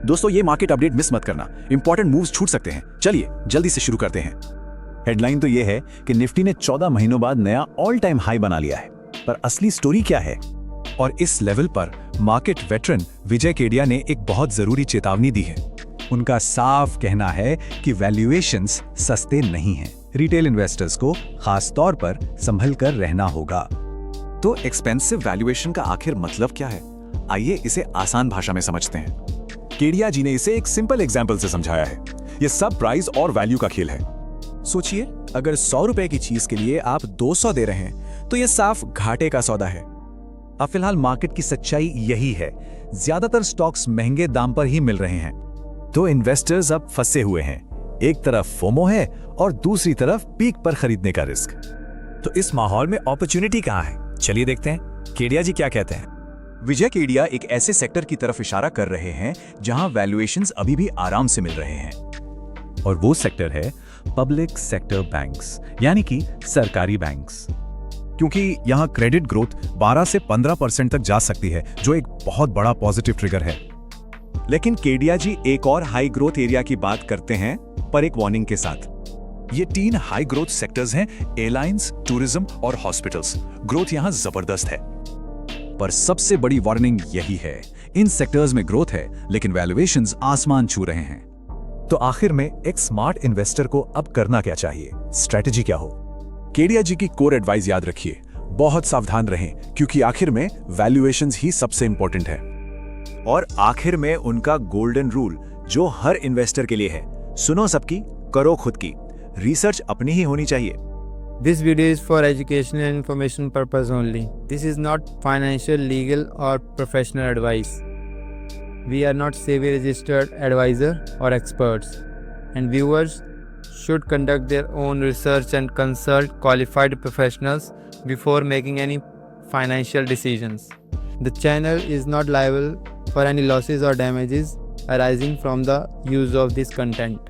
दोस्तों ये market update miss मत करना, इंपॉर्टेंट मूव्स छूट सकते हैं। चलिए जल्दी से शुरू करते हैं। हेडलाइन तो ये है कि निफ्टी ने 14 महीनों बाद नया ऑल टाइम हाई बना लिया है, पर असली स्टोरी क्या है? और इस लेवल पर मार्केट वेटरन विजय केडिया ने एक बहुत जरूरी चेतावनी दी है। उनका साफ कहना है कि वैल्यूएशंस सस्ते नहीं हैं। रिटेल इन्वेस्टर्स को खास तौर पर संभल कर रहना होगा। तो एक्सपेंसिव वैल्यूएशन का आखिर मतलब क्या है? आइए इसे आसान भाषा में समझते हैं। केडिया जी ने इसे एक सिंपल एग्जाम्पल से समझाया है। ये सब प्राइस और वैल्यू का खेल है। सोचिए, अगर 100 रुपए की चीज के लिए आप 200 दे रहे हैं तो ये साफ घाटे का सौदा है। अब फिलहाल मार्केट की सच्चाई यही है, ज्यादातर स्टॉक्स महंगे दाम पर ही मिल रहे हैं। तो इन्वेस्टर्स अब फंसे हुए हैं। एक तरफ फोमो है और दूसरी तरफ पीक पर खरीदने का रिस्क। तो इस माहौल में अपॉर्चुनिटी कहाँ है? चलिए देखते हैं केडिया जी क्या कहते हैं। विजय केडिया एक ऐसे सेक्टर की तरफ इशारा कर रहे हैं जहां वैल्यूएशंस अभी भी आराम से मिल रहे हैं। और वो सेक्टर है पब्लिक सेक्टर बैंक्स, यानी कि सरकारी बैंक्स। क्योंकि यहां क्रेडिट ग्रोथ 12 से 15% तक जा सकती है, जो एक बहुत बड़ा पॉजिटिव ट्रिगर है। लेकिन केडिया जी एक और हाई ग्रोथ एरिया की बात करते हैं, पर एक वार्निंग के साथ। ये 3 हाई ग्रोथ सेक्टर्स हैं, एयरलाइंस, टूरिज्म और हॉस्पिटल्स। ग्रोथ यहां जबरदस्त है। पर सबसे बड़ी वार्निंग यही है, इन सेक्टर्स में ग्रोथ है लेकिन वैल्यूएशंस आसमान छू रहे हैं। तो आखिर में एक स्मार्ट इन्वेस्टर को अब करना क्या चाहिए? स्ट्रेटजी क्या हो? केडिया जी की कोर एडवाइस याद रखिए, बहुत सावधान रहें, क्योंकि आखिर में वैल्यूएशंस ही सबसे इंपॉर्टेंट है। और आखिर में उनका गोल्डन रूल जो हर इन्वेस्टर के लिए है, सुनो सबकी, करो खुद की, रिसर्च अपनी ही होनी चाहिए। This video is for educational and information purpose only. This is not financial, legal or professional advice. We are not SEBI registered advisor or experts, and viewers should conduct their own research and consult qualified professionals before making any financial decisions. The channel is not liable for any losses or damages arising from the use of this content.